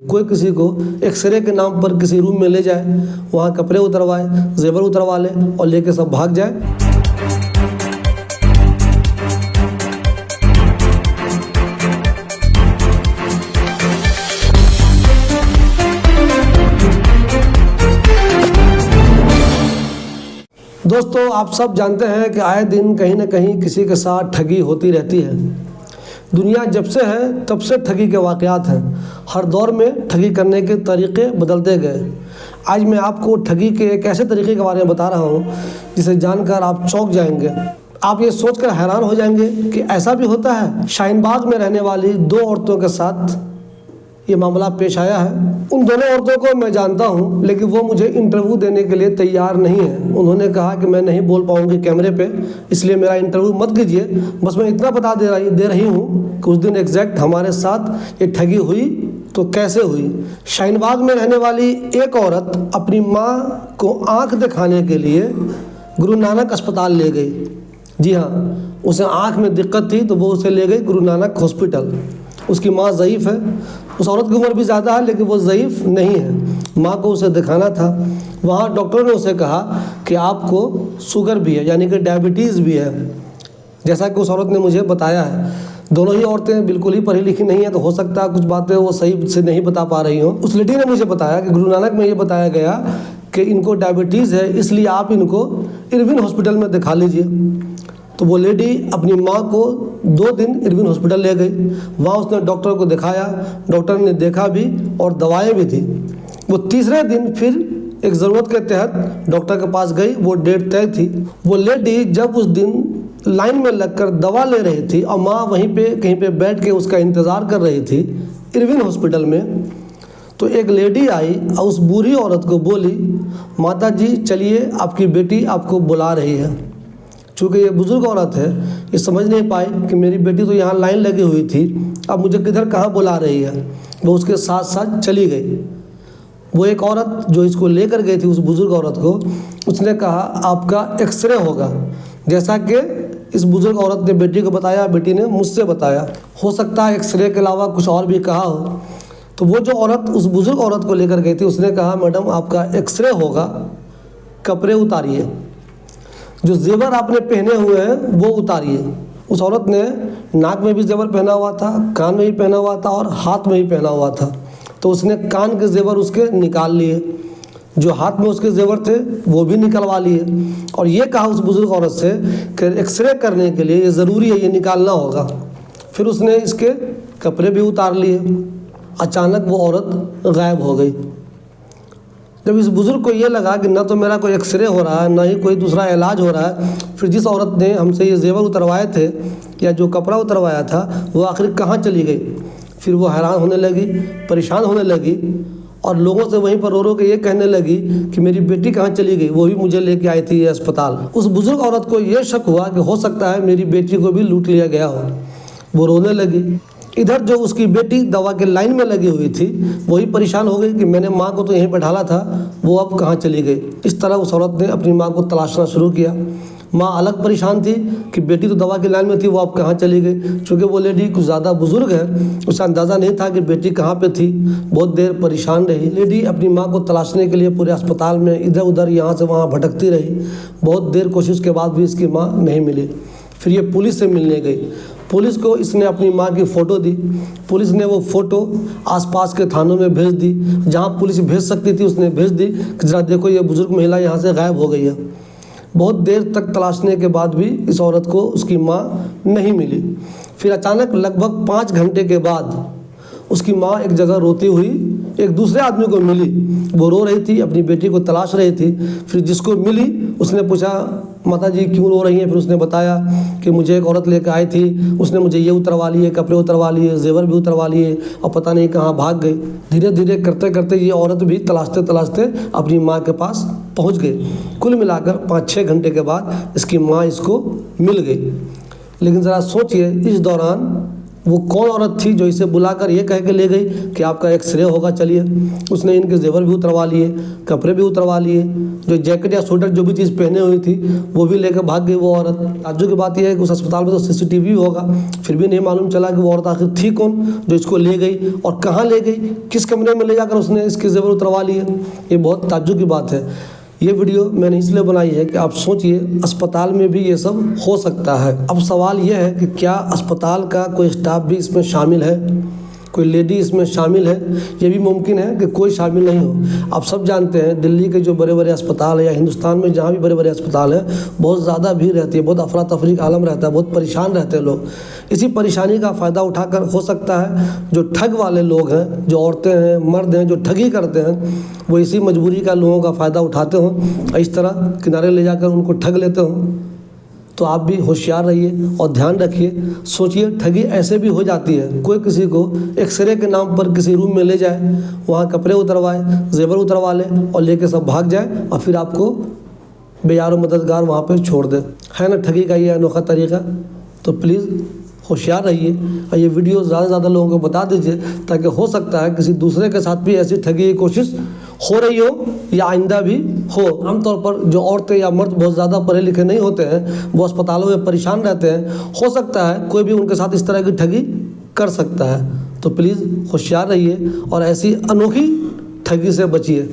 कोई किसी को एक्सरे के नाम पर किसी रूम में ले जाए, वहाँ कपड़े उतरवाए, जेवर उतरवा ले और लेके सब भाग जाए। दोस्तों, आप सब जानते हैं कि आए दिन कहीं ना कहीं किसी के साथ ठगी होती रहती है। दुनिया जब से है तब से ठगी के वाक़यात हैं। हर दौर में ठगी करने के तरीक़े बदलते गए। आज मैं आपको ठगी के एक ऐसे तरीक़े के बारे में बता रहा हूँ जिसे जानकर आप चौंक जाएंगे। आप ये सोचकर हैरान हो जाएंगे कि ऐसा भी होता है। शाहीनबाग में रहने वाली दो औरतों के साथ ये मामला पेश आया है। उन दोनों औरतों को मैं जानता हूँ, लेकिन वो मुझे इंटरव्यू देने के लिए तैयार नहीं है। उन्होंने कहा कि मैं नहीं बोल पाऊँगी कैमरे पे, इसलिए मेरा इंटरव्यू मत कीजिए। बस मैं इतना बता दे रही हूँ कि उस दिन एग्जैक्ट हमारे साथ ये ठगी हुई तो कैसे हुई। शाहीनबाग में रहने वाली एक औरत अपनी माँ को आँख दिखाने के लिए गुरु नानक अस्पताल ले गई। जी हाँ, उसे आँख में दिक्कत थी तो वो उसे ले गई गुरु नानक हॉस्पिटल। उसकी माँ ज़ईफ़ है। उस औरत की उम्र भी ज़्यादा है, लेकिन वो ज़ईफ़ नहीं है। माँ को उसे दिखाना था। वहाँ डॉक्टर ने उसे कहा कि आपको शुगर भी है, यानी कि डायबिटीज़ भी है, जैसा कि उस औरत ने मुझे बताया है। दोनों ही औरतें बिल्कुल ही पढ़ी लिखी नहीं है, तो हो सकता है कुछ बातें वो सही से नहीं बता पा रही हों। उस लेडी ने मुझे बताया कि गुरु नानक में ये बताया गया कि इनको डायबिटीज़ है, इसलिए आप इनको इरविन हॉस्पिटल में दिखा लीजिए। तो वो लेडी अपनी माँ को 2 दिन इरविन हॉस्पिटल ले गई। वहाँ उसने डॉक्टर को दिखाया, डॉक्टर ने देखा भी और दवाएं भी दी। वो तीसरे दिन फिर एक ज़रूरत के तहत डॉक्टर के पास गई। वो डेट तय थी। वो लेडी जब उस दिन लाइन में लगकर दवा ले रही थी और माँ वहीं पे कहीं पे बैठ के उसका इंतज़ार कर रही थी इरविन हॉस्पिटल में, तो एक लेडी आई और उस बूढ़ी औरत को बोली, माता जी चलिए, आपकी बेटी आपको बुला रही है। चूँकि ये बुज़ुर्ग औरत है, ये समझ नहीं पाई कि मेरी बेटी तो यहाँ लाइन लगी हुई थी, अब मुझे किधर कहाँ बुला रही है। वो उसके साथ साथ चली गई। वो एक औरत जो इसको लेकर गई थी, उस बुज़ुर्ग औरत को, उसने कहा आपका एक्सरे होगा। जैसा कि इस बुज़ुर्ग औरत ने बेटी को बताया, बेटी ने मुझसे बताया। हो सकता है एक्सरे के अलावा कुछ और भी कहा हो। तो वो जो औरत उस बुज़ुर्ग औरत को लेकर गई थी, उसने कहा मैडम आपका एक्सरे होगा, कपड़े उतारिए, जो जेवर आपने पहने हुए हैं वो उतारिए। उस औरत ने नाक में भी जेवर पहना हुआ था, कान में भी पहना हुआ था और हाथ में भी पहना हुआ था। तो उसने कान के जेवर उसके निकाल लिए, जो हाथ में उसके जेवर थे वो भी निकलवा लिए, और ये कहा उस बुज़ुर्ग औरत से कि एक्सरे करने के लिए ये ज़रूरी है, ये निकालना होगा। फिर उसने इसके कपड़े भी उतार लिए। अचानक वो औरत गायब हो गई। जब इस बुज़ुर्ग को ये लगा कि ना तो मेरा कोई एक्सरे हो रहा है, ना ही कोई दूसरा इलाज हो रहा है, फिर जिस औरत ने हमसे ये जेवर उतरवाए थे या जो कपड़ा उतरवाया था वो आखिर कहाँ चली गई। फिर वो हैरान होने लगी, परेशान होने लगी और लोगों से वहीं पर रो रो के ये कहने लगी कि मेरी बेटी कहाँ चली गई, वो भी मुझे लेके आई थी ये अस्पताल। उस बुज़ुर्ग औरत को ये शक हुआ कि हो सकता है मेरी बेटी को भी लूट लिया गया हो। वो रोने लगी। इधर जो उसकी बेटी दवा के लाइन में लगी हुई थी वही परेशान हो गई कि मैंने माँ को तो यहीं बैठाला था, वो अब कहाँ चली गई। इस तरह उस औरत ने अपनी माँ को तलाशना शुरू किया। माँ अलग परेशान थी कि बेटी तो दवा की लाइन में थी, वो अब कहाँ चली गई। चूँकि वो लेडी कुछ ज़्यादा बुजुर्ग है, उसका अंदाज़ा नहीं था कि बेटी कहाँ पे थी। बहुत देर परेशान रही लेडी। अपनी माँ को तलाशने के लिए पूरे अस्पताल में इधर उधर यहाँ से वहाँ भटकती रही। बहुत देर कोशिश के बाद भी इसकी माँ नहीं मिली। फिर ये पुलिस से मिलने गई। पुलिस को इसने अपनी माँ की फ़ोटो दी। पुलिस ने वो फ़ोटो आसपास के थानों में भेज दी, जहाँ पुलिस भेज सकती थी उसने भेज दी कि ज़रा देखो ये बुज़ुर्ग महिला यहाँ से गायब हो गई है। बहुत देर तक तलाशने के बाद भी इस औरत को उसकी माँ नहीं मिली। फिर अचानक लगभग 5 घंटे के बाद उसकी माँ एक जगह रोती हुई एक दूसरे आदमी को मिली। वो रो रही थी, अपनी बेटी को तलाश रही थी। फिर जिसको मिली उसने पूछा माता जी क्यों रो रही हैं। फिर उसने बताया कि मुझे एक औरत लेकर आई थी, उसने मुझे ये उतरवा लिए, कपड़े उतरवा लिए, जेवर भी उतरवा लिए और पता नहीं कहाँ भाग गई। धीरे धीरे करते करते ये औरत भी तलाशते तलाशते अपनी माँ के पास पहुँच गई। कुल मिलाकर 5-6 घंटे के बाद इसकी माँ इसको मिल गई। लेकिन ज़रा सोचिए, इस दौरान वो कौन औरत थी जो इसे बुलाकर ये कह के ले गई कि आपका एक्सरे होगा, चलिए। उसने इनके जेवर भी उतरवा लिए, कपड़े भी उतरवा लिए, जो जैकेट या स्वेटर जो भी चीज़ पहने हुई थी वो भी लेकर भाग गई वो औरत। ताज्जुब की बात यह है कि उस अस्पताल में तो CCTV होगा, फिर भी नहीं मालूम चला कि वो औरत आखिर थी कौन जो इसको ले गई और कहाँ ले गई, किस कमरे में ले जाकर उसने इसके जेवर उतरवा लिए। ये बहुत ताज्जुब की बात है। ये वीडियो मैंने इसलिए बनाई है कि आप सोचिए अस्पताल में भी ये सब हो सकता है। अब सवाल यह है कि क्या अस्पताल का कोई स्टाफ भी इसमें शामिल है, कोई लेडी इसमें शामिल है? ये भी मुमकिन है कि कोई शामिल नहीं हो। आप सब जानते हैं दिल्ली के जो बड़े बड़े अस्पताल है या हिंदुस्तान में जहाँ भी बड़े बड़े अस्पताल है, बहुत ज़्यादा भीड़ रहती है, बहुत अफरा तफरी का आलम रहता है, बहुत परेशान रहते हैं लोग। इसी परेशानी का फ़ायदा उठाकर हो सकता है जो ठग वाले लोग हैं, जो औरतें हैं, मर्द हैं, जो ठगी करते हैं, वो इसी मजबूरी का लोगों का फ़ायदा उठाते हों, इस तरह किनारे ले जाकर उनको ठग लेते हों। तो आप भी होशियार रहिए और ध्यान रखिए। सोचिए ठगी ऐसे भी हो जाती है, कोई किसी को एक्सरे के नाम पर किसी रूम में ले जाए, वहाँ कपड़े उतरवाए, जेवर उतरवा ले और लेके सब भाग जाए और फिर आपको बेयारो मददगार वहाँ पे छोड़ दे। है ना ठगी का ये अनोखा तरीका? तो प्लीज़ होशियार रहिए और ये वीडियो ज़्यादा से ज़्यादा लोगों को बता दीजिए, ताकि हो सकता है किसी दूसरे के साथ भी ऐसी ठगी की कोशिश हो रही हो या आइंदा भी हो। आमतौर पर जो औरतें या मर्द बहुत ज़्यादा पढ़े लिखे नहीं होते हैं, वो अस्पतालों में परेशान रहते हैं, हो सकता है कोई भी उनके साथ इस तरह की ठगी कर सकता है। तो प्लीज़ होशियार रहिए और ऐसी अनोखी ठगी से बचिए।